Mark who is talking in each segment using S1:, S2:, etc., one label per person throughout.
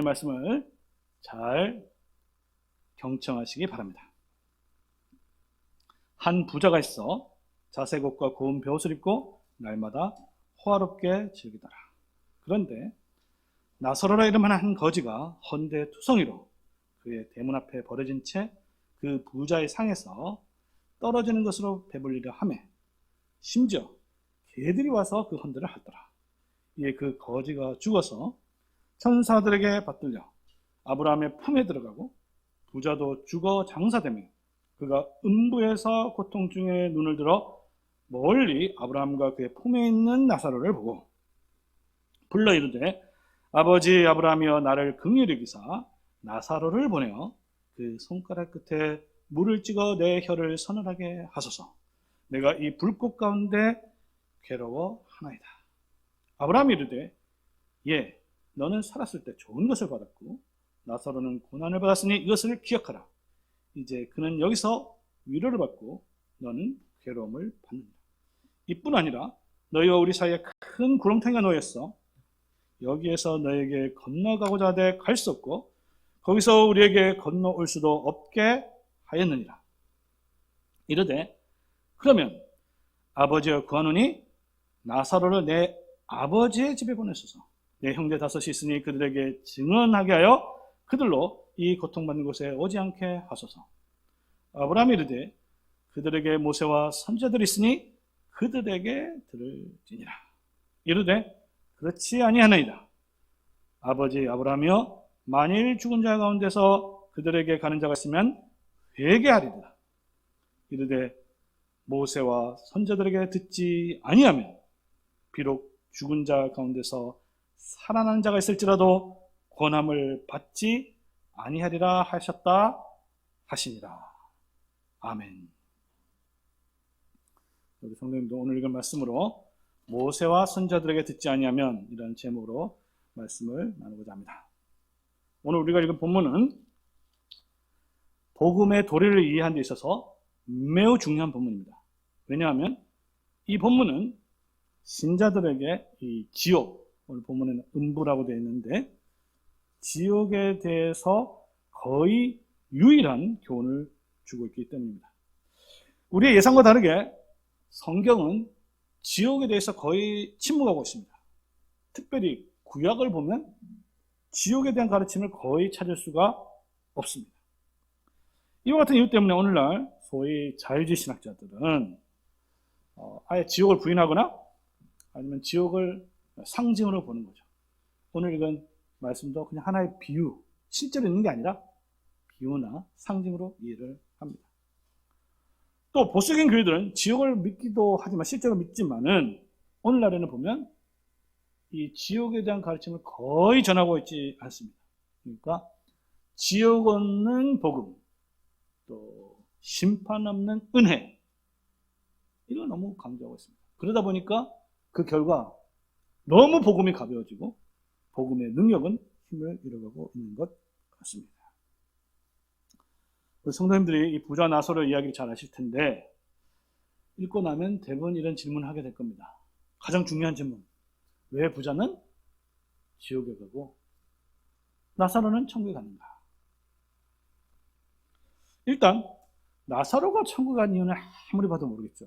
S1: 말씀을 잘 경청하시기 바랍니다. 한 부자가 있어 자색 옷과 고운 베옷을 입고 날마다 호화롭게 즐기더라. 그런데 나사로라 이름하는 한 거지가 헌데투성이로 그의 대문 앞에 버려진 채 그 부자의 상에서 떨어지는 것으로 배불리려 하매 심지어 개들이 와서 그 헌들을 핥더라. 이에 그 거지가 죽어서 천사들에게 받들려 아브라함의 품에 들어가고 부자도 죽어 장사되며 그가 음부에서 고통 중에 눈을 들어 멀리 아브라함과 그의 품에 있는 나사로를 보고 불러 이르되 아버지 아브라함이여 나를 긍휼히 여기사 나사로를 보내어 그 손가락 끝에 물을 찍어 내 혀를 서늘하게 하소서. 내가 이 불꽃 가운데 괴로워하나이다. 아브라함이 이르되 예 너는 살았을 때 좋은 것을 받았고 나사로는 고난을 받았으니 이것을 기억하라. 이제 그는 여기서 위로를 받고 너는 괴로움을 받는다. 이뿐 아니라 너희와 우리 사이에 큰 구렁텅이가 놓였어. 여기에서 너에게 건너가고자 하되 갈 수 없고 거기서 우리에게 건너올 수도 없게 하였느니라. 이르되 그러면 아버지여 구하노니 나사로를 내 아버지의 집에 보내소서. 내 형제 다섯이 있으니 그들에게 증언하게 하여 그들로 이 고통받는 곳에 오지 않게 하소서. 아브라함이 이르되 그들에게 모세와 선지자들이 있으니 그들에게 들을지니라. 이르되 그렇지 아니하나이다. 아버지 아브라함이여 만일 죽은 자 가운데서 그들에게 가는 자가 있으면 회개하리라. 이르되 모세와 선지자들에게 듣지 아니하면 비록 죽은 자 가운데서 살아난 자가 있을지라도 권함을 받지 아니하리라 하셨다 하시니라. 아멘. 우리 성도님도 오늘 읽은 말씀으로 모세와 선지자들에게 듣지 아니하면 이라는 제목으로 말씀을 나누고자 합니다. 오늘 우리가 읽은 본문은 복음의 도리를 이해하는 데 있어서 매우 중요한 본문입니다. 왜냐하면 이 본문은 신자들에게 이 지옥, 오늘 본문에는 음부라고 되어 있는데 지옥에 대해서 거의 유일한 교훈을 주고 있기 때문입니다. 우리의 예상과 다르게 성경은 지옥에 대해서 거의 침묵하고 있습니다. 특별히 구약을 보면 지옥에 대한 가르침을 거의 찾을 수가 없습니다. 이와 같은 이유 때문에 오늘날 소위 자유주의 신학자들은 아예 지옥을 부인하거나 아니면 지옥을 상징으로 보는 거죠. 오늘 읽은 말씀도 그냥 하나의 비유, 실제로 있는 게 아니라 비유나 상징으로 이해를 합니다. 또 보수적인 교회들은 지옥을 믿기도 하지만 실제로 믿지만은 오늘날에는 보면 이 지옥에 대한 가르침을 거의 전하고 있지 않습니다. 그러니까 지옥 없는 복음, 또 심판 없는 은혜, 이걸 너무 강조하고 있습니다. 그러다 보니까 그 결과 너무 복음이 가벼워지고 복음의 능력은 힘을 잃어가고 있는 것 같습니다. 성도님들이 이 부자 나사로 이야기를 잘 아실 텐데 읽고 나면 대부분 이런 질문을 하게 될 겁니다. 가장 중요한 질문. 왜 부자는 지옥에 가고 나사로는 천국에 가는가? 일단 나사로가 천국에 간 이유는 아무리 봐도 모르겠죠.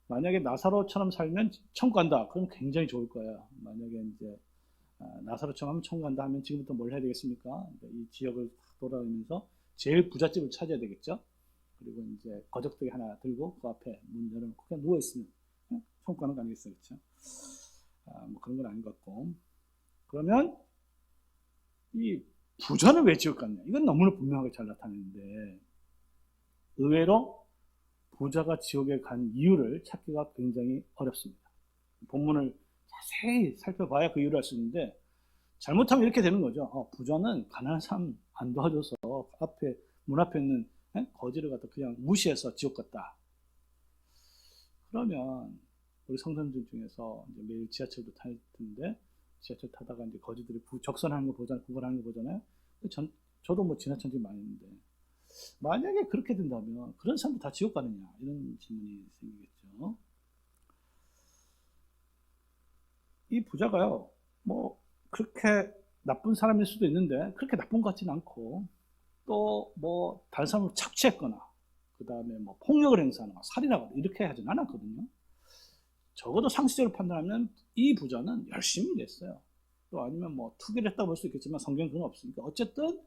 S1: 만약에 나사로처럼 살면 천국 간다. 그럼 굉장히 좋을 거예요. 만약에 이제 나사로처럼 하면 천국 간다 하면 지금부터 뭘 해야 되겠습니까? 이 지역을 돌아다니면서 제일 부잣집을 찾아야 되겠죠. 그리고 이제 거적대기 하나 들고 그 앞에 문 열어놓고 그냥 누워있으면 천국 가는 거 아니겠어요? 그렇죠? 뭐 그런 건 아닌 것 같고. 그러면 이 부자는 왜 지옥 갔냐? 이건 너무나 분명하게 잘 나타내는데 의외로 부자가 지옥에 간 이유를 찾기가 굉장히 어렵습니다. 본문을 자세히 살펴봐야 그 이유를 알 수 있는데 잘못하면 이렇게 되는 거죠. 부자는 가난한 사람 안 도와줘서 앞에 문 앞에 있는 거지를 갖다 그냥 무시해서 지옥 갔다. 그러면 우리 성도님들 중에서 이제 매일 지하철도 탈 텐데 지하철 타다가 이제 거지들이 적선하는 거 보잖아요. 구걸하는 거 보잖아요. 저도 뭐 지나친 적이 많이 있는데 만약에 그렇게 된다면 그런 사람들 다 지옥 가느냐 이런 질문이 생기겠죠. 이 부자가요 뭐 그렇게 나쁜 사람일 수도 있는데 그렇게 나쁜 것 같지는 않고, 또 뭐 다른 사람을 착취했거나 그 다음에 뭐 폭력을 행사하거나 살인하거나 이렇게 하진 않았거든요. 적어도 상식적으로 판단하면 이 부자는 열심히 일했어요. 또 아니면 뭐 투기를 했다고 볼 수 있겠지만 성경은 그건 없으니까 어쨌든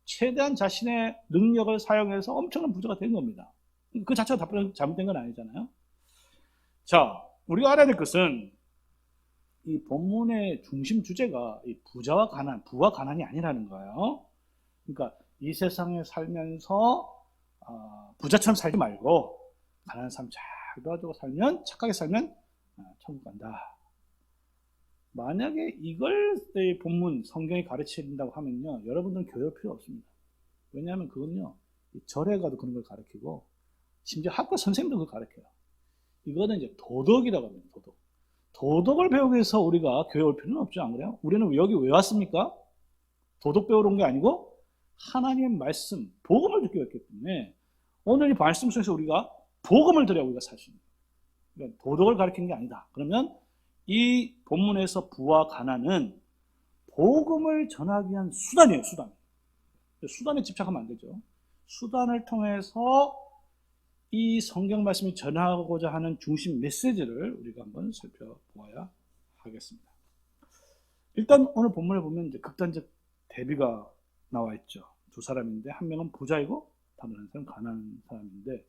S1: 최대한 자신의 능력을 사용해서 엄청난 부자가 된 겁니다. 그 자체가 잘못된 건 아니잖아요. 자, 우리가 알아야 될 것은 이 본문의 중심 주제가 이 부자와 가난, 부와 가난이 아니라는 거예요. 그러니까 이 세상에 살면서 부자처럼 살지 말고 가난한 사람 잘 도와주고 살면, 착하게 살면 천국 간다. 만약에 이걸 본문 성경이 가르친다고 하면요, 여러분들은 교회 올 필요 없습니다. 왜냐하면 그건요, 절에 가도 그런 걸 가르치고 심지어 학교 선생님도 그걸 가르쳐요. 이거는 이제 도덕이라고 합니다. 도덕을 배우기 위해서 우리가 교회 올 필요는 없죠, 안 그래요? 우리는 여기 왜 왔습니까? 도덕 배우러 온 게 아니고 하나님의 말씀, 복음을 듣기 왔기 때문에 오늘 이 말씀 속에서 우리가 복음을 들어야 우리가 살 수 있는 거예요. 그러니까 도덕을 가르치는 게 아니다. 그러면 이 본문에서 부와 가난은 복음을 전하기 위한 수단이에요, 수단. 수단에 집착하면 안 되죠. 수단을 통해서 이 성경 말씀이 전하고자 하는 중심 메시지를 우리가 한번 살펴보아야 하겠습니다. 일단 오늘 본문을 보면 이제 극단적 대비가 나와 있죠. 두 사람인데 한 명은 부자이고 다른 한 사람은 가난한 사람인데,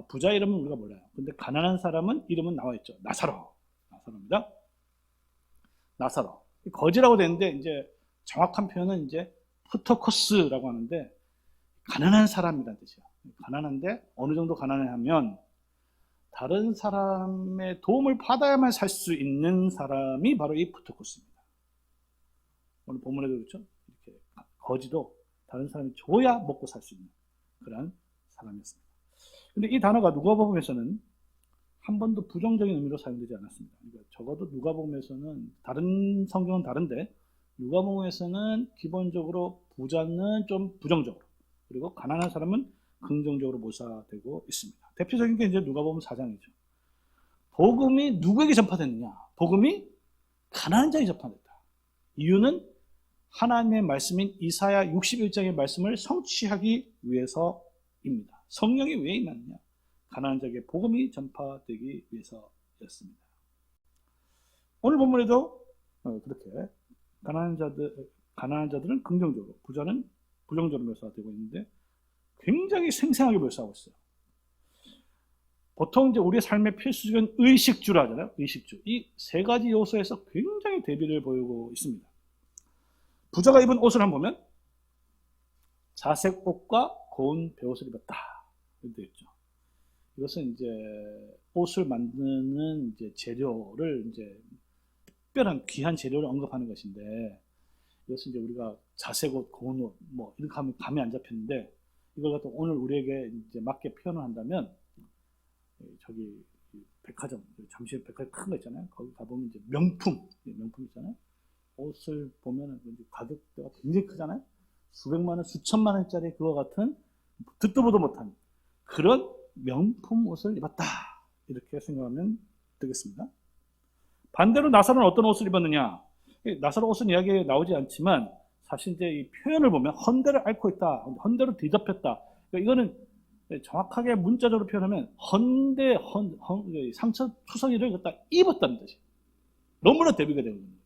S1: 부자 이름은 우리가 몰라요. 근데 가난한 사람은 이름은 나와 있죠. 나사로입니다. 나사로. 거지라고 되는데 이제 정확한 표현은 이제 프토코스라고 하는데 가난한 사람이라는 뜻이에요. 가난한데 어느 정도 가난하면 다른 사람의 도움을 받아야만 살 수 있는 사람이 바로 이 프토코스입니다. 오늘 본문에도 그렇죠. 이렇게 거지도 다른 사람이 줘야 먹고 살 수 있는 그런 사람이었습니다. 근데 이 단어가 누가복음에서는 한 번도 부정적인 의미로 사용되지 않았습니다. 그러니까 적어도 누가복음에서는, 다른 성경은 다른데 누가복음에서는 기본적으로 부자는 좀 부정적으로, 그리고 가난한 사람은 긍정적으로 묘사되고 있습니다. 대표적인 게 이제 누가복음 4장이죠. 복음이 누구에게 전파됐느냐? 복음이 가난한 자에게 전파됐다. 이유는 하나님의 말씀인 이사야 61장의 말씀을 성취하기 위해서입니다. 성령이 왜 임하느냐? 가난한 자에게 복음이 전파되기 위해서였습니다. 오늘 본문에도 그렇게 가난한 자들은 긍정적으로, 부자는 부정적으로 묘사되고 있는데 굉장히 생생하게 묘사하고 있어요. 보통 이제 우리의 삶의 필수적인 의식주라 하잖아요. 의식주. 이 세 가지 요소에서 굉장히 대비를 보이고 있습니다. 부자가 입은 옷을 한번 보면 자색 옷과 고운 베옷을 입었다. 이렇게 되어 있죠. 이것은 이제 옷을 만드는 이제 재료를 이제 특별한 귀한 재료를 언급하는 것인데, 이것은 이제 우리가 자색 옷, 고운 옷 뭐 이렇게 하면 감이 안 잡히는데, 이걸 갖다 오늘 우리에게 이제 맞게 표현을 한다면, 저기 백화점, 잠실 백화점 큰 거 있잖아요. 거기 가보면 이제 명품 있잖아요. 옷을 보면은 가격대가 굉장히 크잖아요. 수백만 원, 수천만 원짜리 그와 같은 듣도 보도 못한 그런 명품 옷을 입었다. 이렇게 생각하면 되겠습니다. 반대로 나사로는 어떤 옷을 입었느냐? 나사로 옷은 이야기에 나오지 않지만 사실 이제 이 표현을 보면 헌대를 앓고 있다, 헌대로 뒤덮였다. 그러니까 이거는 정확하게 문자적으로 표현하면 상처 투성이를 갖다 입었다는 뜻이에요. 너무나 대비가 되는 거예요.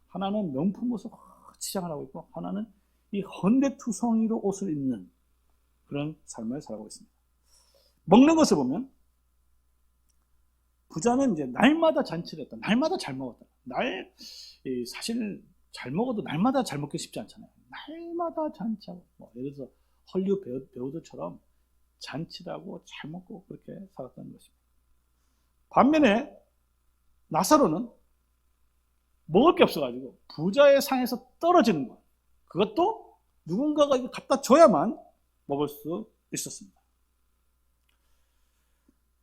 S1: 하나는 명품 옷을 치장을 하고 있고, 하나는 이 헌대투성이로 옷을 입는 그런 삶을 살아가고 있습니다. 먹는 것을 보면 부자는 이제 날마다 잔치를 했다. 날마다 잘 먹었다. 사실 잘 먹어도 날마다 잘 먹기 쉽지 않잖아요. 날마다 잔치하고, 예를 들어서 헐리우드 배우들처럼 잔치를 하고 잘 먹고 그렇게 살았다는 것입니다. 반면에 나사로는 먹을 게 없어가지고 부자의 상에서 떨어지는 것, 그것도 누군가가 이거 갖다 줘야만 먹을 수 있었습니다.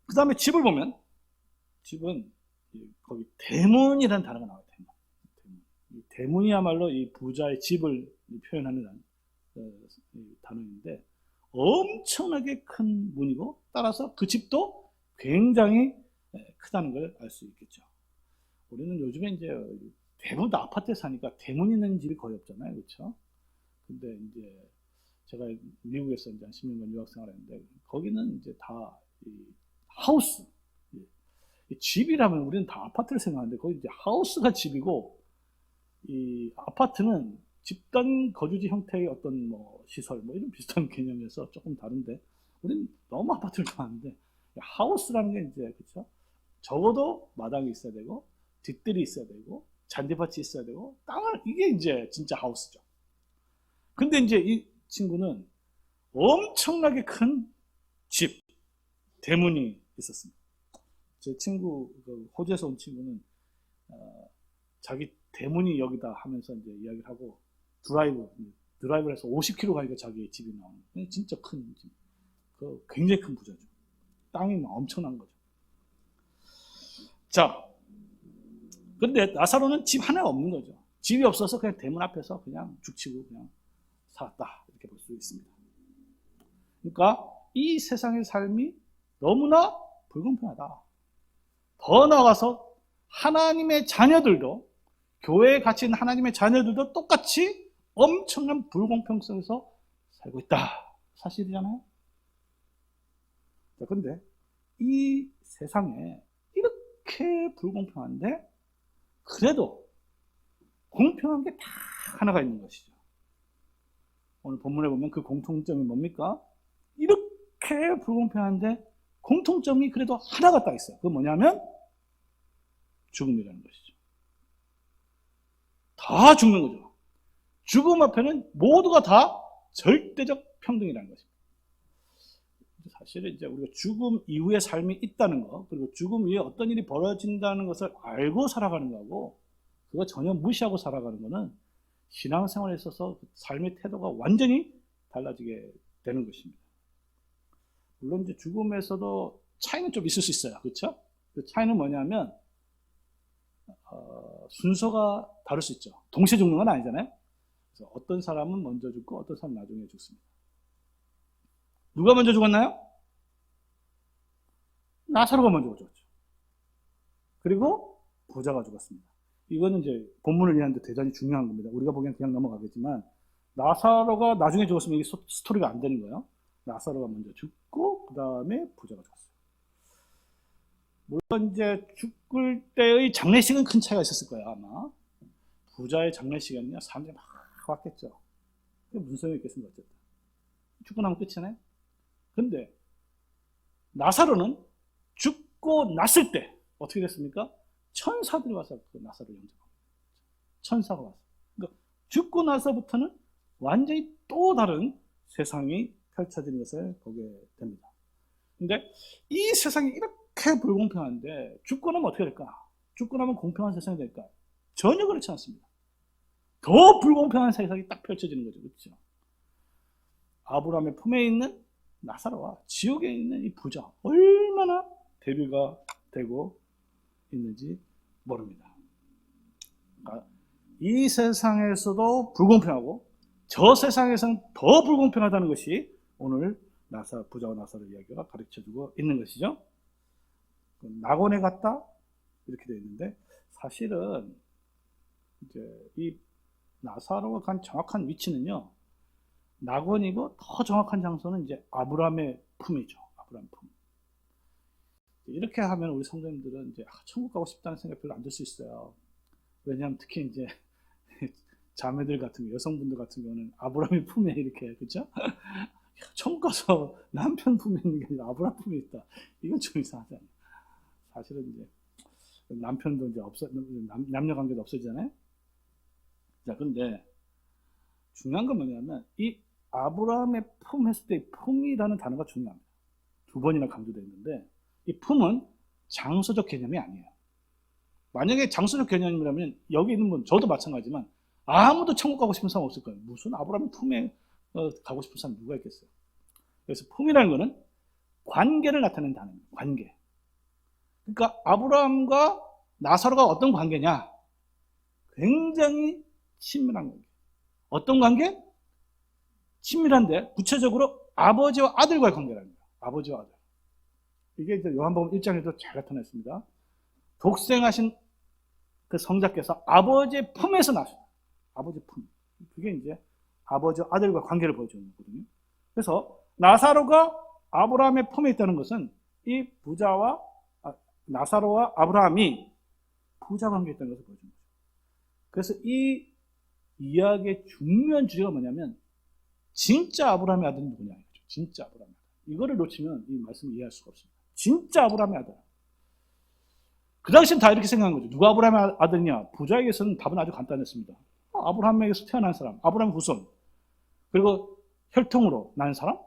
S1: 그 다음에 집을 보면, 집은 거기 대문이라는 단어가 나와요. 대문이야말로 이 부자의 집을 표현하는 단어인데 엄청나게 큰 문이고, 따라서 그 집도 굉장히 크다는 걸 알 수 있겠죠. 우리는 요즘에 이제 대부분 다 아파트에 사니까 대문 있는 집이 거의 없잖아요. 그렇죠? 근데 이제 제가 미국에서 이제 한 10년간 유학 생활했는데 거기는 이제 다 하우스. 집이라면 우리는 다 아파트를 생각하는데 거기 이제 하우스가 집이고 이 아파트는 집단 거주지 형태의 어떤 뭐 시설 뭐 이런 비슷한 개념에서 조금 다른데 우리는 너무 아파트를 좋아하는데 하우스라는 게 이제 그렇죠? 적어도 마당이 있어야 되고 뒷뜰이 있어야 되고 잔디밭이 있어야 되고 땅을 이게 이제 진짜 하우스죠. 근데 이제 이 친구는 엄청나게 큰 집, 대문이 있었습니다. 제 친구, 호주에서 온 친구는 자기 대문이 여기다 하면서 이제 이야기를 하고 드라이브를 해서 50km 가니까 자기 집이 나오는 진짜 큰 집. 굉장히 큰 부자죠. 땅이 엄청난 거죠. 자, 근데 나사로는 집 하나가 없는 거죠. 집이 없어서 그냥 대문 앞에서 그냥 죽치고 그냥 살았다. 이렇게 볼 수 있습니다. 그러니까 이 세상의 삶이 너무나 불공평하다. 더 나아가서 하나님의 자녀들도 교회에 같이 있는 하나님의 자녀들도 똑같이 엄청난 불공평성에서 살고 있다. 사실이잖아요. 자, 근데 이 세상에 이렇게 불공평한데 그래도 공평한 게 다 하나가 있는 것이죠. 오늘 본문에 보면 그 공통점이 뭡니까? 이렇게 불공평한데 공통점이 그래도 하나가 딱 있어요. 그건 뭐냐면 죽음이라는 것이죠. 다 죽는 거죠. 죽음 앞에는 모두가 다 절대적 평등이라는 것입니다. 사실은 이제 우리가 죽음 이후의 삶이 있다는 거, 그리고 죽음 이후에 어떤 일이 벌어진다는 것을 알고 살아가는 거하고 그거 전혀 무시하고 살아가는 거는 신앙생활에 있어서 삶의 태도가 완전히 달라지게 되는 것입니다. 물론 이제 죽음에서도 차이는 좀 있을 수 있어요. 그렇죠? 그 차이는 뭐냐면 순서가 다를 수 있죠. 동시에 죽는 건 아니잖아요. 그래서 어떤 사람은 먼저 죽고 어떤 사람은 나중에 죽습니다. 누가 먼저 죽었나요? 나사로가 먼저 죽었죠. 그리고 부자가 죽었습니다. 이거는 이제 본문을 이해하는데 대단히 중요한 겁니다. 우리가 보기엔 그냥 넘어가겠지만 나사로가 나중에 죽었으면 이게 스토리가 안 되는 거예요. 나사로가 먼저 죽고 그 다음에 부자가 죽었어요. 물론 이제 죽을 때의 장례식은 큰 차이가 있었을 거예요. 아마 부자의 장례식에는요 사람들이 막 왔겠죠. 그게 무슨 소용이 있겠습니까? 어쨌든 죽고 나면 끝이잖아요. 근데 나사로는 죽고 났을 때 어떻게 됐습니까? 천사들이 와서 그 나사로를 영접합니다. 천사가 와서. 그러니까 죽고 나서부터는 완전히 또 다른 세상이 펼쳐지는 것을 보게 됩니다. 근데 이 세상이 이렇게 불공평한데 죽고 나면 어떻게 될까? 죽고 나면 공평한 세상이 될까? 전혀 그렇지 않습니다. 더 불공평한 세상이 딱 펼쳐지는 거죠. 그렇죠? 아브라함의 품에 있는 나사로와 지옥에 있는 이 부자 얼마나 대비가 되고 있는지 모릅니다. 그러니까 이 세상에서도 불공평하고 저 세상에서는 더 불공평하다는 것이 오늘 부자와 나사로 이야기가 가르쳐주고 있는 것이죠. 낙원에 갔다 이렇게 되어 있는데 사실은 이제 이 나사로가 간 정확한 위치는요. 낙원이고 더 정확한 장소는 이제 아브라함의 품이죠. 아브라함 품. 이렇게 하면 우리 성도님들은 이제 천국 가고 싶다는 생각 별로 안 들 수 있어요. 왜냐하면 특히 이제 자매들 같은 거, 여성분들 같은 경우는 아브라함의 품에 이렇게 그렇죠? 천국 가서 남편 품에 있는 게 아니라 아브라함 품에 있다. 이건 좀 이상하잖아요. 사실은 이제 남편도 이제 남녀 관계도 없어지잖아요. 자, 근데 중요한 건 뭐냐면 이 아브라함의 품 했을 때 품이라는 단어가 중요합니다. 2번이나 강조되어 있는데 이 품은 장소적 개념이 아니에요. 만약에 장소적 개념이라면 여기 있는 분, 저도 마찬가지지만 아무도 천국 가고 싶은 사람 없을 거예요. 무슨 아브라함 품에 가고 싶은 사람 누가 있겠어요? 그래서 품이라는 거는 관계를 나타내는 단어입니다. 관계. 그러니까 아브라함과 나사로가 어떤 관계냐? 굉장히 친밀한 관계. 어떤 관계? 친밀한데 구체적으로 아버지와 아들과의 관계라는 거예요. 아버지와 아들. 이게 이제 요한복음 1장에도 잘 나타났습니다. 독생하신 그 성자께서 아버지의 품에서 나셨다. 아버지 품. 그게 이제 아버지 아들과 관계를 보여주는 거거든요. 그래서 나사로가 아브라함의 품에 있다는 것은 이 부자와 나사로와 아브라함이 부자 관계에 있다는 것을 보여주는 거죠. 그래서 이 이야기의 중요한 주제가 뭐냐면 진짜 아브라함의 아들은 누구냐 이거죠. 진짜 아브라함의 아들. 이거를 놓치면 이 말씀을 이해할 수가 없습니다. 진짜 아브라함의 아들. 그 당시엔 다 이렇게 생각한 거죠. 누가 아브라함의 아들이냐? 부자에게서는 답은 아주 간단했습니다. 아브라함에게서 태어난 사람, 아브라함의 후손, 그리고 혈통으로 난 사람,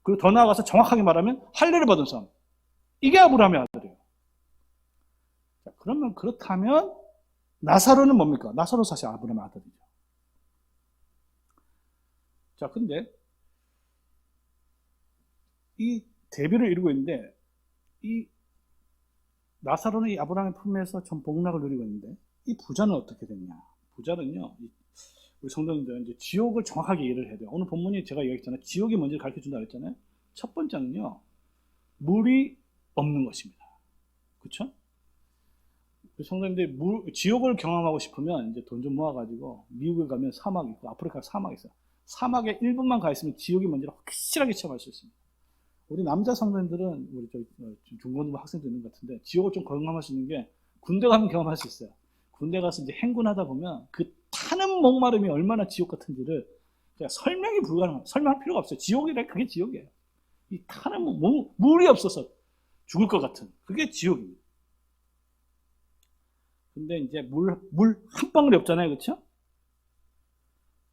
S1: 그리고 더 나아가서 정확하게 말하면 할례를 받은 사람. 이게 아브라함의 아들이에요. 자, 그러면 그렇다면 나사로는 뭡니까? 나사로 사실 아브라함의 아들이죠. 자, 근데 이 대비를 이루고 있는데 이 나사로는 이 아브라함의 품에서 전 복락을 누리고 있는데 이 부자는 어떻게 됐냐? 부자는요, 우리 성도님들은 이제 지옥을 정확하게 이해를 해야 돼요. 오늘 본문이 제가 얘기했잖아요. 지옥이 뭔지를 가르쳐 준다 그랬잖아요. 첫 번째는요, 물이 없는 것입니다. 그렇죠? 성도님들이 지옥을 경험하고 싶으면 이제 돈 좀 모아가지고 미국에 가면 사막이 있고 아프리카 사막이 있어요. 사막에 1분만 가 있으면 지옥이 뭔지를 확실하게 체험할 수 있습니다. 우리 남자 성도님들은 우리 중고등부 학생도 있는 것 같은데 지옥을 좀 경험할 수 있는 게 군대 가면 경험할 수 있어요. 군대 가서 이제 행군하다 보면 그 타는 목마름이 얼마나 지옥 같은지를 그냥 설명이 불가능합니다. 설명할 필요가 없어요. 지옥이래, 그게 지옥이에요. 이 타는 물이 없어서 죽을 것 같은 그게 지옥입니다. 근데 이제 물 한 방울이 없잖아요, 그렇죠?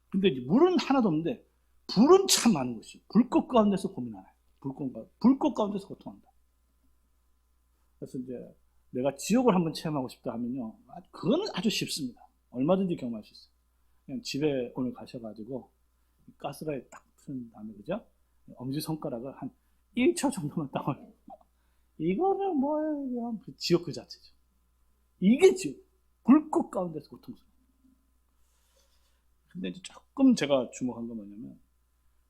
S1: 근데 이제 물은 하나도 없는데 불은 참 많은 것이죠. 불꽃 가운데서 고민하나요? 불꽃 가운데서 고통한다. 그래서 이제 내가 지옥을 한번 체험하고 싶다 하면요, 그거는 아주 쉽습니다. 얼마든지 경험할 수 있어요. 그냥 집에 오늘 가셔가지고 가스라에 딱 푸는 다음에, 그죠? 엄지손가락을 한 1초 정도만 딱 올려. 이거는 뭐예요? 지옥 그 자체죠. 이게 지옥. 불꽃 가운데서 고통스러워. 근데 이제 조금 제가 주목한 건 뭐냐면,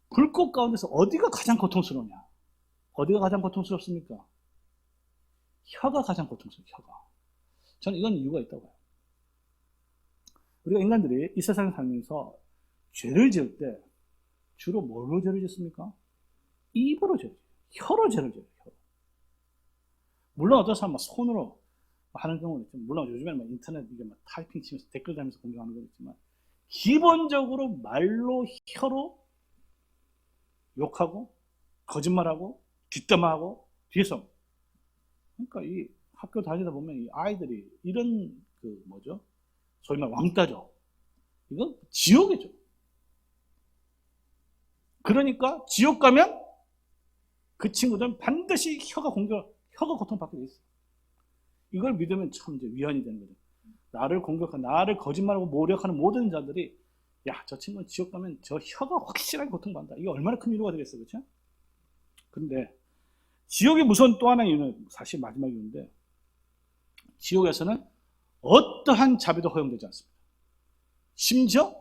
S1: 불꽃 가운데서 어디가 가장 고통스러우냐? 어디가 가장 고통스럽습니까? 혀가 가장 고통스러워요, 혀가. 저는 이건 이유가 있다고 봐요. 우리가 인간들이 이 세상에 살면서 죄를 지을 때 주로 뭘로 죄를 짓습니까? 입으로 죄를 지어요. 혀로 죄를 지어요, 혀. 물론 어떤 사람은 손으로 하는 경우는 있지만, 물론 요즘에는 인터넷 이게 막 타이핑 치면서 댓글 달면서 공격하는 건 있지만, 기본적으로 말로, 혀로 욕하고, 거짓말하고, 뒷담화하고, 뒤에서. 그러니까 이 학교 다니다 보면 이 아이들이 이런 소위 말 왕따죠. 이건 지옥이죠. 그러니까 지옥 가면 그 친구들은 반드시 혀가 고통받게 돼 있어요. 이걸 믿으면 참 이제 위안이 되는 거죠. 나를 공격하고 나를 거짓말하고 모략하는 모든 자들이, 야, 저 친구는 지옥 가면 저 혀가 확실하게 고통받는다. 이게 얼마나 큰 위로가 되겠어요, 그렇죠? 근데 지옥의 무서운 또 하나의 이유는 사실 마지막 이유인데, 지옥에서는 어떠한 자비도 허용되지 않습니다. 심지어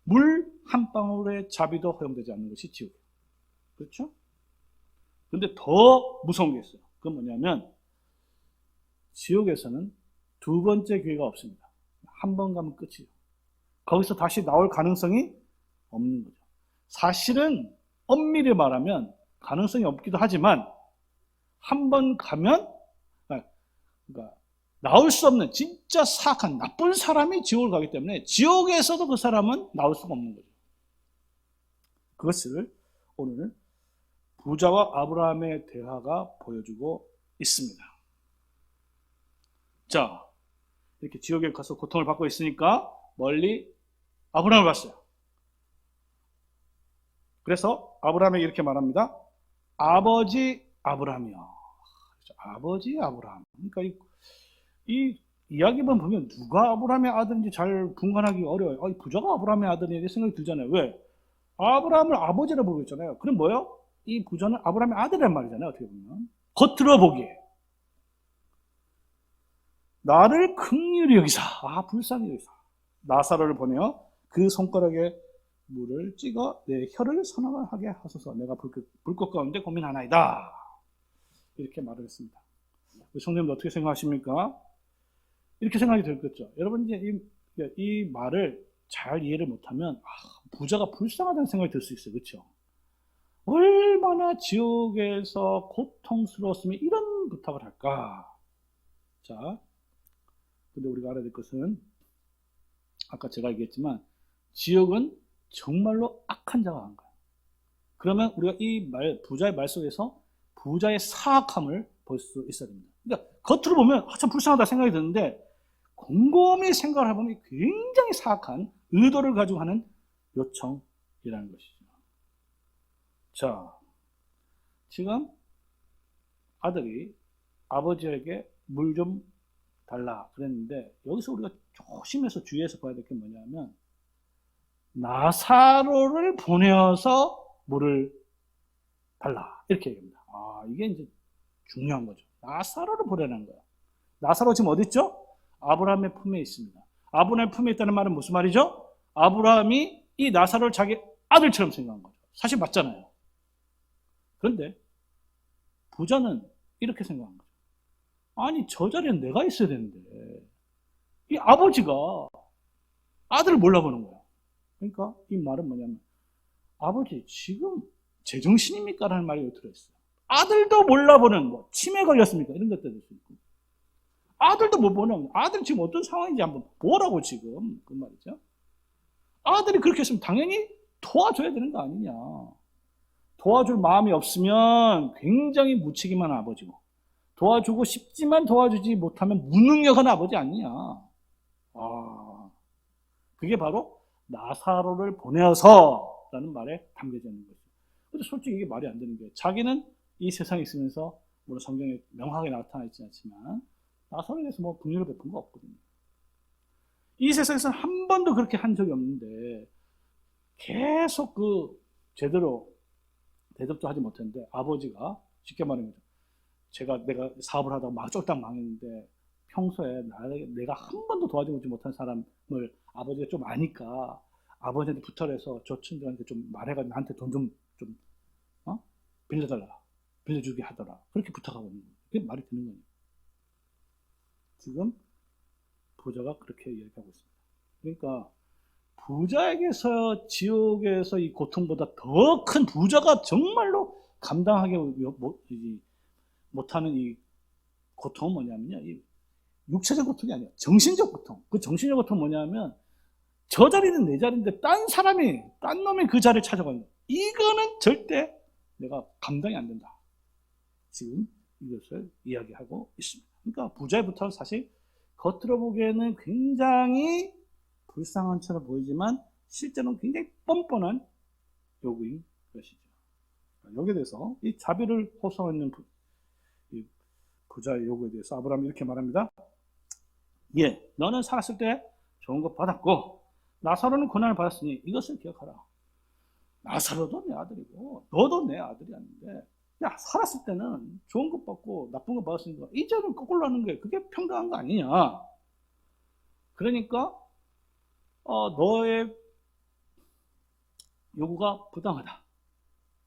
S1: 물 한 방울의 자비도 허용되지 않는 것이 지옥이에요. 그렇죠? 근데 더 무서운 게 있어요. 그건 뭐냐면, 지옥에서는 두 번째 기회가 없습니다. 한 번 가면 끝이에요. 거기서 다시 나올 가능성이 없는 거죠. 사실은 엄밀히 말하면 가능성이 없기도 하지만, 한 번 가면, 그러니까 나올 수 없는 진짜 사악한 나쁜 사람이 지옥을 가기 때문에 지옥에서도 그 사람은 나올 수가 없는 거죠. 그것을 오늘 부자와 아브라함의 대화가 보여주고 있습니다. 자, 이렇게 지옥에 가서 고통을 받고 있으니까 멀리 아브라함을 봤어요. 그래서 아브라함에게 이렇게 말합니다. 아버지 아브라함이요. 아버지 아브라함. 그러니까 이 이야기만 보면 누가 아브라함의 아들인지 잘 분간하기 어려워요. 이 부자가 아브라함의 아들이라는 생각이 들잖아요. 왜? 아브라함을 아버지라고 부르고 있잖아요. 그럼 뭐예요? 이 부자는 아브라함의 아들이란 말이잖아요. 어떻게 보면. 겉으로 보기에. 나를 긍휼히 여기사. 불쌍히 여기사. 나사로를 보내어 그 손가락에 물을 찍어 내 혀를 선하게 하소서. 내가 불꽃 가운데 고민하나이다. 이렇게 말을 했습니다. 우리 성도님들 어떻게 생각하십니까? 이렇게 생각이 들겠죠. 여러분 이제 이 말을 잘 이해를 못하면 부자가 불쌍하다는 생각이 들 수 있어요. 그렇죠? 얼마나 지옥에서 고통스러웠으면 이런 부탁을 할까? 자, 근데 우리가 알아야 될 것은 아까 제가 얘기했지만 지옥은 정말로 악한 자가 간 거예요. 그러면 우리가 이 부자의 말 속에서 부자의 사악함을 볼 수 있어야 됩니다. 그러니까 겉으로 보면 참 불쌍하다 생각이 드는데 곰곰이 생각을 해보면 굉장히 사악한 의도를 가지고 하는 요청이라는 것이죠. 자, 지금 아들이 아버지에게 물 좀 달라 그랬는데 여기서 우리가 조심해서 주의해서 봐야 될 게 뭐냐면 나사로를 보내어서 물을 달라 이렇게 얘기합니다. 이게 이제 중요한 거죠. 나사로를 보내는 거예요. 나사로 지금 어디 있죠? 아브라함의 품에 있습니다. 아브라함의 품에 있다는 말은 무슨 말이죠? 아브라함이 이 나사로를 자기 아들처럼 생각한 거죠. 사실 맞잖아요. 그런데 부자는 이렇게 생각한 거죠. 아니 저 자리엔 내가 있어야 되는데 이 아버지가 아들을 몰라보는 거야. 그러니까 이 말은 뭐냐면 아버지 지금 제정신입니까? 라는 말이 들어있어요. 아들도 몰라보는 치매 걸렸습니까? 이런 것도 될 수 있고 아들도 못 보는 아들 지금 어떤 상황인지 한번 보라고 지금 그 말이죠. 아들이 그렇게 했으면 당연히 도와줘야 되는 거 아니냐. 도와줄 마음이 없으면 굉장히 무책임한 아버지고 도와주고 싶지만 도와주지 못하면 무능력한 아버지 아니냐. 그게 바로 나사로를 보내어서 라는 말에 담겨져 있는 거죠. 근데 솔직히 이게 말이 안 되는 게 자기는 이 세상에 있으면서 물론 성경에 명확하게 나타나 있지 않지만 나사로에 대해서 뭐 긍휼을 베푼 거 없거든요. 이 세상에서는 한 번도 그렇게 한 적이 없는데 계속 제대로 대접도 하지 못했는데 아버지가 쉽게 말하면 내가 사업을 하다가 막 쫄딱 망했는데 평소에 내가 한 번도 도와주지 못한 사람을 아버지가 좀 아니까 아버지한테 부탁을 해서 저 친구한테 좀 말해가지고 나한테 돈 좀 빌려달라. 빌려주게 하더라. 그렇게 부탁하고 있는 거예요. 그게 말이 되는 거예요. 지금 부자가 그렇게 이야기하고 있습니다. 그러니까 부자에게서 지옥에서 이 고통보다 더 큰 부자가 정말로 감당하기 못하는 이 고통은 뭐냐면요. 이 육체적 고통이 아니에요. 정신적 고통. 그 정신적 고통은 뭐냐면 저 자리는 내 자리인데 딴 놈이 그 자리를 찾아가는 거예요. 이거는 절대 내가 감당이 안 된다. 지금 이것을 이야기하고 있습니다. 그러니까 부자의 부탁은 사실 겉으로 보기에는 굉장히 불쌍한 처럼 보이지만 실제로는 굉장히 뻔뻔한 요구인 것이죠. 여기에 대해서 이 자비를 호소하는 부자의 요구에 대해서 아브라함이 이렇게 말합니다. 너는 살았을 때 좋은 것 받았고 나사로는 고난을 받았으니 이것을 기억하라. 나사로도 내 아들이고 너도 내 아들이었는데 살았을 때는 좋은 것 받고 나쁜 것 받았으니까 이제는 거꾸로 하는 게 그게 평등한 거 아니냐. 그러니까 너의 요구가 부당하다.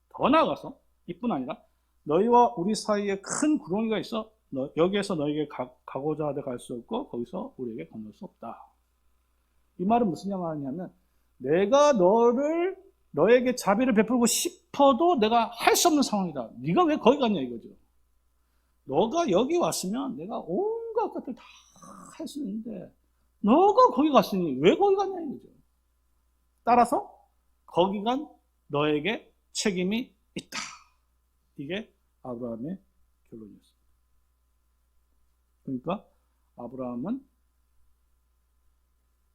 S1: 더 나아가서 이뿐 아니라 너희와 우리 사이에 큰 구덩이가 있어 여기에서 너에게 가고자 하되 갈 수 없고 거기서 우리에게 건널 수 없다. 이 말은 무슨 말이냐면 내가 너에게 자비를 베풀고 싶어도 내가 할 수 없는 상황이다. 네가 왜 거기 갔냐 이거죠. 너가 여기 왔으면 내가 온갖 것들 다 할 수 있는데 너가 거기 갔으니 왜 거기 갔냐 이거죠. 따라서 거기 간 너에게 책임이 있다. 이게 아브라함의 결론이었습니다. 그러니까 아브라함은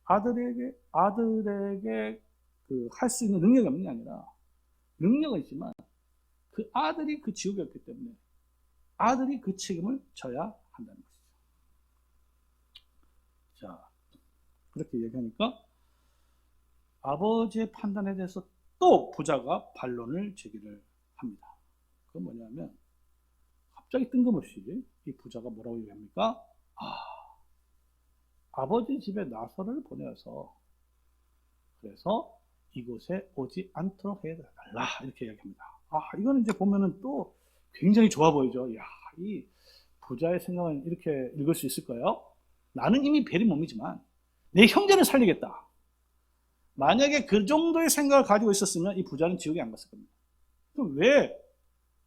S1: 아들에게 할 수 있는 능력이 없는 게 아니라 능력은 있지만 그 아들이 그 지옥이었기 때문에 아들이 그 책임을 져야 한다는 것이죠. 자, 그렇게 얘기하니까 아버지의 판단에 대해서 또 부자가 반론을 제기를 합니다. 그건 뭐냐면 갑자기 뜬금없이 이 부자가 뭐라고 얘기합니까? 아버지 집에 나사로를 보내서 그래서 이곳에 오지 않도록 해달라 이렇게 이야기합니다. 이거는 이제 보면은 또 굉장히 좋아 보이죠. 이 부자의 생각은 이렇게 읽을 수 있을까요? 나는 이미 벨이 몸이지만 내 형제를 살리겠다. 만약에 그 정도의 생각을 가지고 있었으면 이 부자는 지옥에 안 갔을 겁니다. 그럼 왜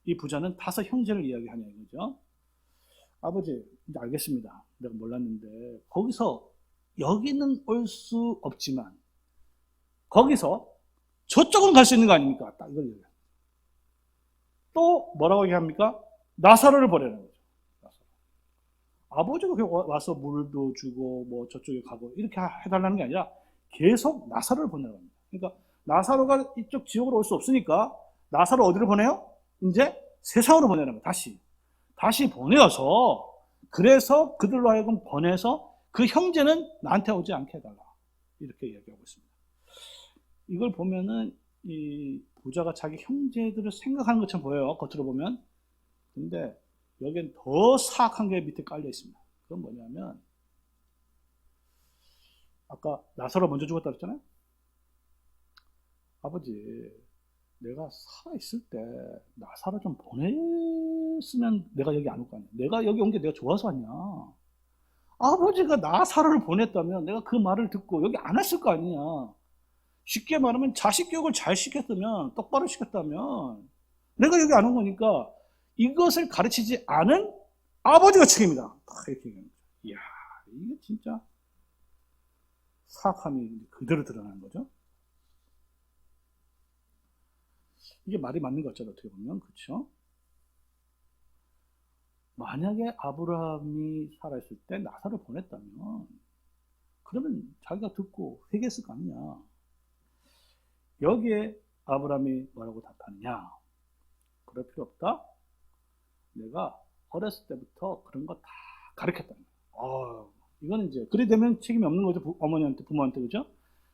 S1: 이 부자는 5 형제를 이야기하냐 이거죠. 아버지, 이제 알겠습니다. 내가 몰랐는데 거기서 여기는 올 수 없지만 거기서 저쪽은 갈 수 있는 거 아닙니까? 딱 이걸 얘기해요. 또 뭐라고 얘기합니까? 나사로를 보내는 거죠. 나사로. 아버지가 와서 물도 주고 뭐 저쪽에 가고 이렇게 해달라는 게 아니라 계속 나사로를 보내라고 합니다. 그러니까 나사로가 이쪽 지옥으로 올 수 없으니까 나사로 어디로 보내요? 이제 세상으로 보내는 거예요. 다시 보내어서 그래서 그들로 하여금 보내서 그 형제는 나한테 오지 않게 해달라. 이렇게 얘기하고 있습니다. 이걸 보면은 이 부자가 자기 형제들을 생각하는 것처럼 보여요. 겉으로 보면. 근데 여기엔 더 사악한 게 밑에 깔려 있습니다. 그건 뭐냐면 아까 나사로 먼저 죽었다 그랬잖아요. 아버지, 내가 살아있을 때 나사로 좀 보냈으면 내가 여기 안 올 거 아니야. 내가 여기 온 게 내가 좋아서 왔냐. 아버지가 나사로를 보냈다면 내가 그 말을 듣고 여기 안 왔을 거 아니냐. 쉽게 말하면 자식 교육을 잘 시켰다면, 똑바로 시켰다면 내가 여기 안 온 거니까 이것을 가르치지 않은 아버지가 책임이다. 이렇게 얘기합니다. 이야, 이게 진짜 사악함이 그대로 드러나는 거죠. 이게 말이 맞는 것 같죠, 어떻게 보면. 그렇죠? 만약에 아브라함이 살아있을 때 나사를 보냈다면 그러면 자기가 듣고 회개했을 거 아니냐. 여기에 아브라함이 뭐라고 답하느냐. 그럴 필요 없다. 내가 어렸을 때부터 그런 거 다 가르쳤다. 이거는 이제 그래 되면 책임이 없는 거죠. 어머니한테, 부모한테. 그죠?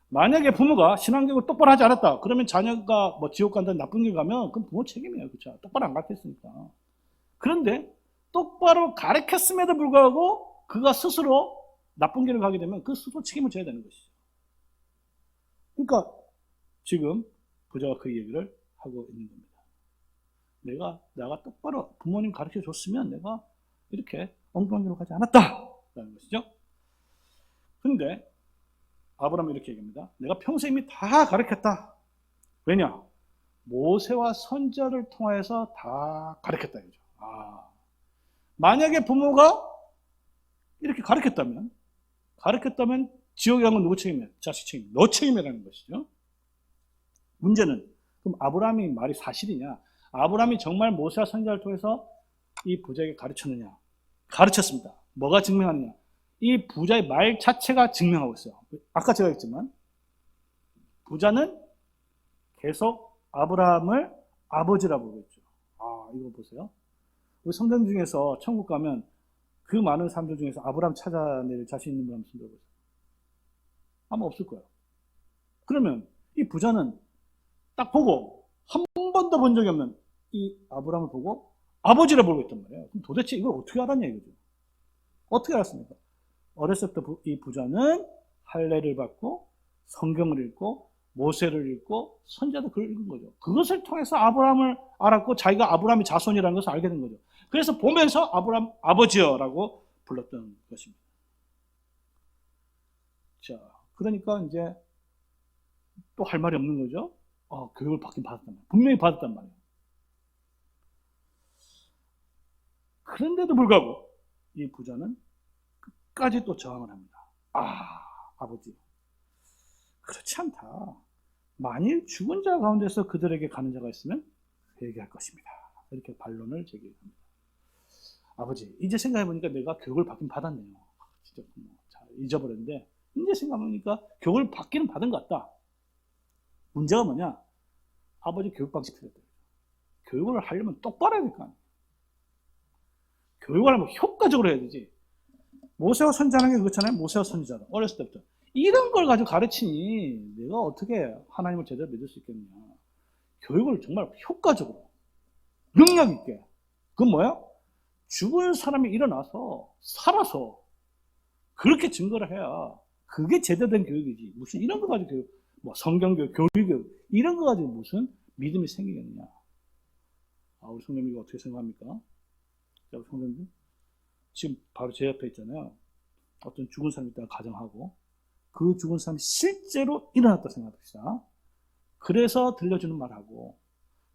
S1: 만약에 부모가 신앙교육을 똑바로 하지 않았다. 그러면 자녀가 뭐 지옥 간다는 나쁜 길 가면 그건 부모 책임이에요. 그렇죠? 똑바로 안 가르쳤으니까. 그런데 똑바로 가르쳤음에도 불구하고 그가 스스로 나쁜 길을 가게 되면 그 스스로 책임을 져야 되는 것이죠. 그러니까 지금 부자가 그 얘기를 하고 있는 겁니다. 내가 똑바로 부모님 가르쳐 줬으면 내가 이렇게 엉뚱한 길로 가지 않았다라는 것이죠. 근데 아브라함은 이렇게 얘기합니다. 내가 평소에 이미 다 가르쳤다. 왜냐? 모세와 선지자를 통해서 다 가르쳤다 이거죠. 만약에 부모가 이렇게 가르쳤다면 지옥에 간 건 누구 책임이야? 자식 책임. 너 책임이라는 것이죠. 문제는 그럼 아브라함이 말이 사실이냐? 아브라함이 정말 모세와 선지자를 통해서 이 부자에게 가르쳤느냐? 가르쳤습니다. 뭐가 증명하느냐? 이 부자의 말 자체가 증명하고 있어요. 아까 제가 했지만 부자는 계속 아브라함을 아버지라고 부르고 있죠. 이거 보세요. 우리 성경 중에서 천국 가면 그 많은 사람들 중에서 아브라함 찾아낼 자신 있는 분 한번 손들어보세요. 아마 없을 거예요. 그러면 이 부자는 딱 보고 한 번도 본 적이 없는 이 아브라함을 보고 아버지라 부르고 있단 말이에요. 그럼 도대체 이걸 어떻게 알았냐 이거죠. 어떻게 알았습니까? 어렸을 때 이 부자는 할례를 받고 성경을 읽고 모세를 읽고 선지자도 글을 읽은 거죠. 그것을 통해서 아브라함을 알았고 자기가 아브라함의 자손이라는 것을 알게 된 거죠. 그래서 보면서 아브라함 아버지여라고 불렀던 것입니다. 자, 그러니까 이제 또 할 말이 없는 거죠. 교육을 받긴 받았단 말이에요. 분명히 받았단 말이에요. 그런데도 불구하고 이 부자는 끝까지 또 저항을 합니다. 아버지, 그렇지 않다. 만일 죽은 자 가운데서 그들에게 가는 자가 있으면 회개할 것입니다. 이렇게 반론을 제기합니다. 아버지, 이제 생각해보니까 내가 교육을 받긴 받았네요. 진짜 잊어버렸는데 이제 생각해보니까 교육을 받기는 받은 것 같다. 문제가 뭐냐? 아버지 교육 방식 틀렸다. 교육을 하려면 똑바로 해야 될 거 아니에요. 교육을 하면 효과적으로 해야 되지. 모세와 선지자라는 게 그렇잖아요. 모세와 선지자다. 어렸을 때부터. 이런 걸 가지고 가르치니 내가 어떻게 하나님을 제대로 믿을 수 있겠느냐. 교육을 정말 효과적으로, 능력 있게. 그건 뭐야? 죽은 사람이 일어나서 살아서 그렇게 증거를 해야 그게 제대로 된 교육이지. 무슨 이런 거 가지고 교육, 뭐 성경교육, 교리교육 이런 거 가지고 무슨 믿음이 생기겠느냐. 우리 성도님 이거 어떻게 생각합니까? 우리 성도님 지금 바로 제 옆에 있잖아요. 어떤 죽은 사람이 있다고 가정하고 그 죽은 사람이 실제로 일어났다 생각합시다. 그래서 들려주는 말하고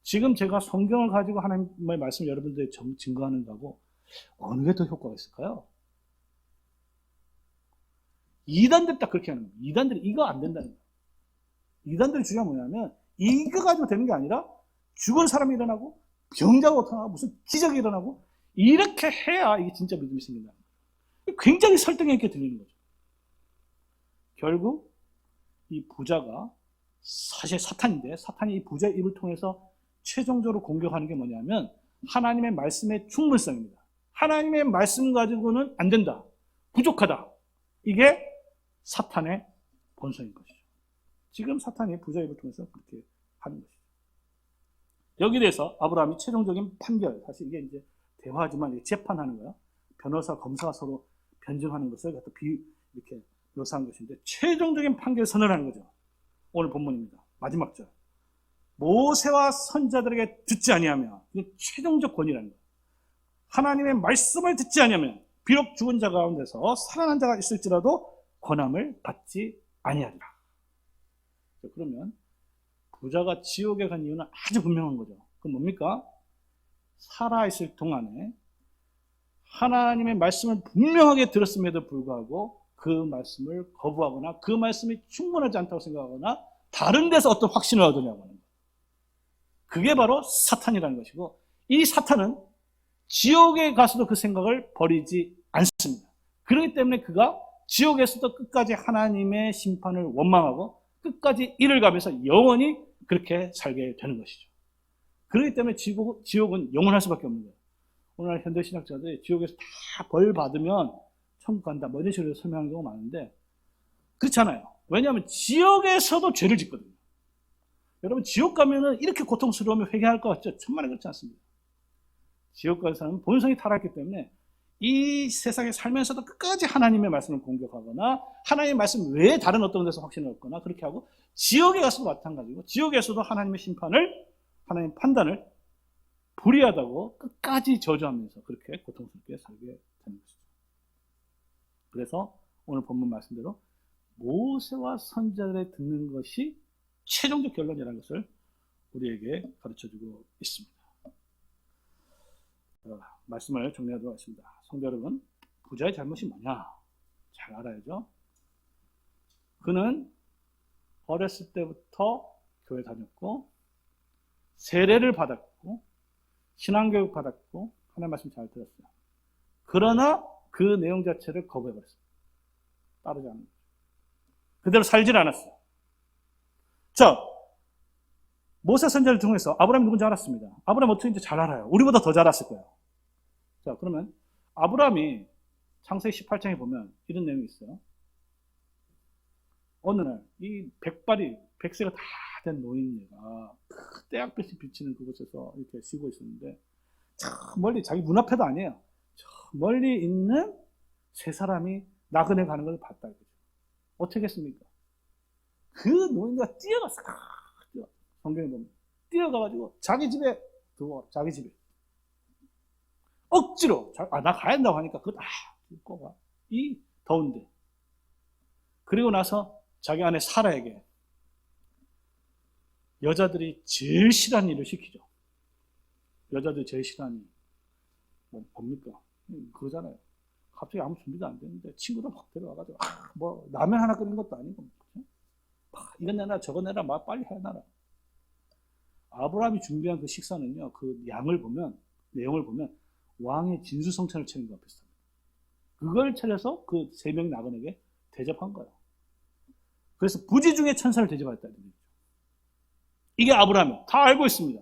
S1: 지금 제가 성경을 가지고 하나님의 말씀을 여러분들에게 증거하는 거하고 어느 게 더 효과가 있을까요? 이단들이 딱 그렇게 하는 거예요. 이단들이 이거 안 된다는 거예요. 이단들의 주장은 뭐냐면 이거 가지고 되는 게 아니라 죽은 사람이 일어나고 병자가 나타나고 무슨 기적이 일어나고 이렇게 해야 이게 진짜 믿음이 생긴다는 거예요. 굉장히 설득력 있게 들리는 거죠. 결국 이 부자가 사실 사탄인데 사탄이 이 부자의 입을 통해서 최종적으로 공격하는 게 뭐냐면 하나님의 말씀의 충분성입니다. 하나님의 말씀 가지고는 안 된다. 부족하다. 이게 사탄의 본성인 것이죠. 지금 사탄이 부자의 입을 통해서 그렇게 하는 것이죠. 여기에 대해서 아브라함이 최종적인 판결, 사실 이게 이제 대화지만 재판하는 거야. 변호사, 검사가 서로 변증하는 것을 갖다 이렇게 묘사한 것인데 최종적인 판결을 선언하는 거죠. 오늘 본문입니다. 마지막 절. 모세와 선자들에게 듣지 아니하며 이게 최종적 권위라는 거예요. 하나님의 말씀을 듣지 아니하면 비록 죽은 자 가운데서 살아난 자가 있을지라도 권함을 받지 아니하리라. 그러면 부자가 지옥에 간 이유는 아주 분명한 거죠. 그건 뭡니까? 살아있을 동안에 하나님의 말씀을 분명하게 들었음에도 불구하고 그 말씀을 거부하거나 그 말씀이 충분하지 않다고 생각하거나 다른 데서 어떤 확신을 얻으려고 하는 거예요. 그게 바로 사탄이라는 것이고 이 사탄은 지옥에 가서도 그 생각을 버리지 않습니다. 그렇기 때문에 그가 지옥에서도 끝까지 하나님의 심판을 원망하고 끝까지 이를 가면서 영원히 그렇게 살게 되는 것이죠. 그렇기 때문에 지옥은 영원할 수밖에 없는 거예요. 오늘날 현대신학자들이 지옥에서 다 벌 받으면 천국 간다 뭐 이런 식으로 설명하는 경우가 많은데 그렇잖아요. 왜냐하면 지옥에서도 죄를 짓거든요. 여러분 지옥 가면은 이렇게 고통스러우면 회개할 것 같죠? 천만에 그렇지 않습니다. 지옥 가는 사람은 본성이 타락했기 때문에 이 세상에 살면서도 끝까지 하나님의 말씀을 공격하거나 하나님의 말씀 외에 다른 어떤 데서 확신을 얻거나 그렇게 하고 지옥에 가서도 마찬가지고 지옥에서도 하나님의 심판을 하나님의 판단을 불의하다고 끝까지 저주하면서 그렇게 고통스럽게 살게 되는 것이죠. 그래서 오늘 본문 말씀대로 모세와 선자들의 듣는 것이 최종적 결론이라는 것을 우리에게 가르쳐주고 있습니다. 말씀을 정리하도록 하겠습니다. 성도 여러분, 부자의 잘못이 뭐냐? 잘 알아야죠. 그는 어렸을 때부터 교회 다녔고 세례를 받았고 신앙교육 받았고 하나님 말씀 잘 들었어요. 그러나 그 내용 자체를 거부해버렸어요. 따르지 않는 거죠. 그대로 살질 않았어요. 자, 모세 선자를 통해서 아브라함이 누군지 알았습니다. 아브라함 어떻게 잘 알아요. 우리보다 더 잘 알았을 거예요. 자, 그러면 아브라함이 창세기 18장에 보면 이런 내용이 있어요. 어느 날 이 백세가 다 된 노인네가 떼약볕이 비치는 그곳에서 이렇게 쉬고 있었는데 저 멀리 자기 눈앞에도 아니에요. 저 멀리 있는 세 사람이 나그네 가는 걸 봤다. 어떻게 했습니까? 그 노인네가 뛰어갔어. 성경에 보면 뛰어가가지고 자기 집에 들어와. 자기 집에 억지로 나 가야 한다고 하니까 그거 다 입고 가. 이 더운데. 그리고 나서 자기 아내 사라에게 여자들이 제일 싫어하는 일을 시키죠. 여자들이 제일 싫어하는 일. 뭡니까? 그거잖아요. 갑자기 아무 준비도 안 됐는데 친구들 막 데려와가지고 뭐 라면 하나 끓인 것도 아니고 이건 내놔 저건 내놔 막 빨리 해놔라. 아브라함이 준비한 그 식사는요. 그 양을 보면 내용을 보면 왕의 진수성찬을 차린 것과 비슷합니다. 그걸 차려서 그 세 명이 나그네에게 대접한 거예요. 그래서 부지 중에 천사를 대접했다는 얘기죠. 이게 아브라함이에요. 다 알고 있습니다.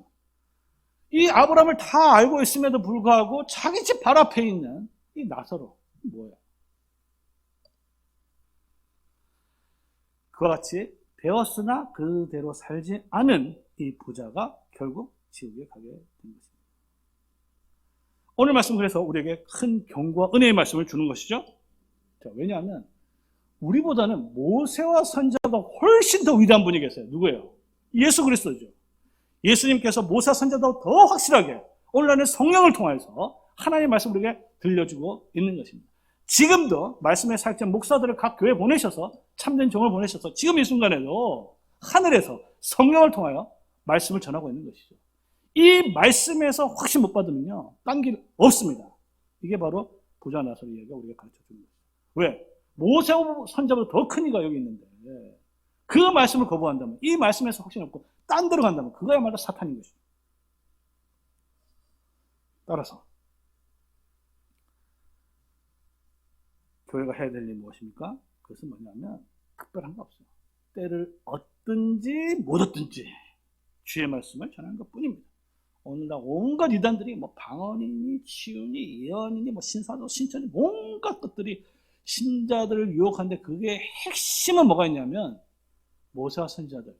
S1: 이 아브라함을 다 알고 있음에도 불구하고 자기 집 바로 앞에 있는 이 나사로 뭐예요? 그와 같이 배웠으나 그대로 살지 않은 이 부자가 결국 지옥에 가게 된 것입니다. 오늘 말씀은 그래서 우리에게 큰 경고와 은혜의 말씀을 주는 것이죠. 자, 왜냐하면 우리보다는 모세와 선자가 훨씬 더 위대한 분이 계세요. 누구예요? 예수 그리스도죠. 예수님께서 모세와 선자도 더 확실하게 오늘날의 성령을 통해서 하나님의 말씀을 우리에게 들려주고 있는 것입니다. 지금도 말씀의 사역자 목사들을 각 교회에 보내셔서 참된 종을 보내셔서 지금 이 순간에도 하늘에서 성령을 통하여 말씀을 전하고 있는 것이죠. 이 말씀에서 확신 못 받으면요, 딴 길 없습니다. 이게 바로 부자 나사로 이야기가 우리가 가르쳐 주는 거예요. 왜? 모세 선자보다 더 큰 이가 여기 있는데 그 말씀을 거부한다면, 이 말씀에서 확신 없고 딴 데로 간다면 그거야말로 사탄인 것이죠. 따라서 교회가 해야 될 일이 무엇입니까? 그것은 뭐냐면 특별한 거 없어요. 때를 얻든지 못 얻든지 주의 말씀을 전하는 것 뿐입니다. 오늘날 온갖 이단들이 뭐 방언이니 치유니 예언이니 뭐 신사도 신천이 온갖 것들이 신자들을 유혹하는데, 그게 핵심은 뭐가 있냐면 모세와 선지자들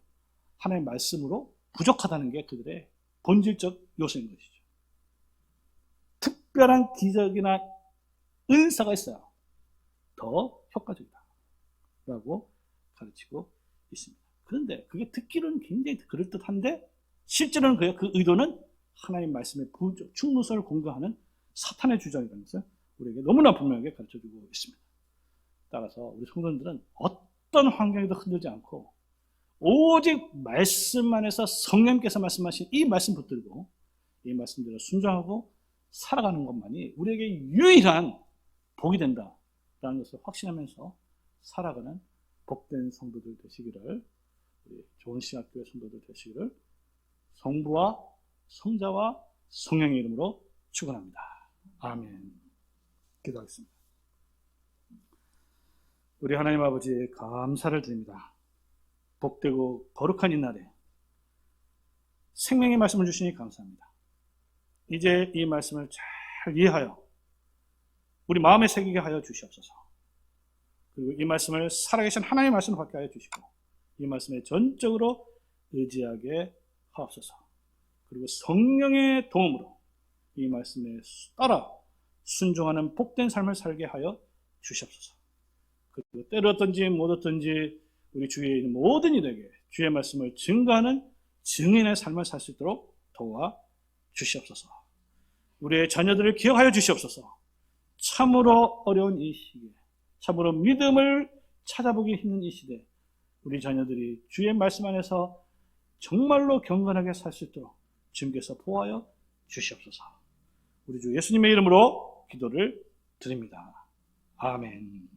S1: 하나님의 말씀으로 부족하다는 게 그들의 본질적 요소인 것이죠. 특별한 기적이나 은사가 있어야 더 효과적이다 라고 가르치고 있습니다. 그런데 그게 듣기로는 굉장히 그럴듯한데 실제로는 그 의도는 하나님 말씀의 부족, 충무성을 공격하는 사탄의 주장이라는 것을 우리에게 너무나 분명하게 가르쳐주고 있습니다. 따라서 우리 성도들은 어떤 환경에도 흔들지 않고 오직 말씀 안에서 성령께서 말씀하신 이 말씀 붙들고 이 말씀대로 순종하고 살아가는 것만이 우리에게 유일한 복이 된다라는 것을 확신하면서 살아가는 복된 성도들 되시기를, 우리 좋은 신학교의 성도들 되시기를 성부와 성자와 성령의 이름으로 축원합니다. 아멘. 기도하겠습니다. 우리 하나님 아버지, 감사를 드립니다. 복되고 거룩한 이 날에 생명의 말씀을 주시니 감사합니다. 이제 이 말씀을 잘 이해하여 우리 마음에 새기게 하여 주시옵소서. 그리고 이 말씀을 살아계신 하나님의 말씀을 받게 하여 주시고 이 말씀에 전적으로 의지하게 하옵소서. 그리고 성령의 도움으로 이 말씀에 따라 순종하는 복된 삶을 살게 하여 주시옵소서. 그리고 때를 얻든지 못 얻든지 우리 주위에 있는 모든 이들에게 주의 말씀을 증거하는 증인의 삶을 살 수 있도록 도와 주시옵소서. 우리의 자녀들을 기억하여 주시옵소서. 참으로 어려운 이 시기에, 참으로 믿음을 찾아보기 힘든 이 시대에 우리 자녀들이 주의 말씀 안에서 정말로 경건하게 살 수 있도록 주님께서 보호하여 주시옵소서. 우리 주 예수님의 이름으로 기도를 드립니다. 아멘.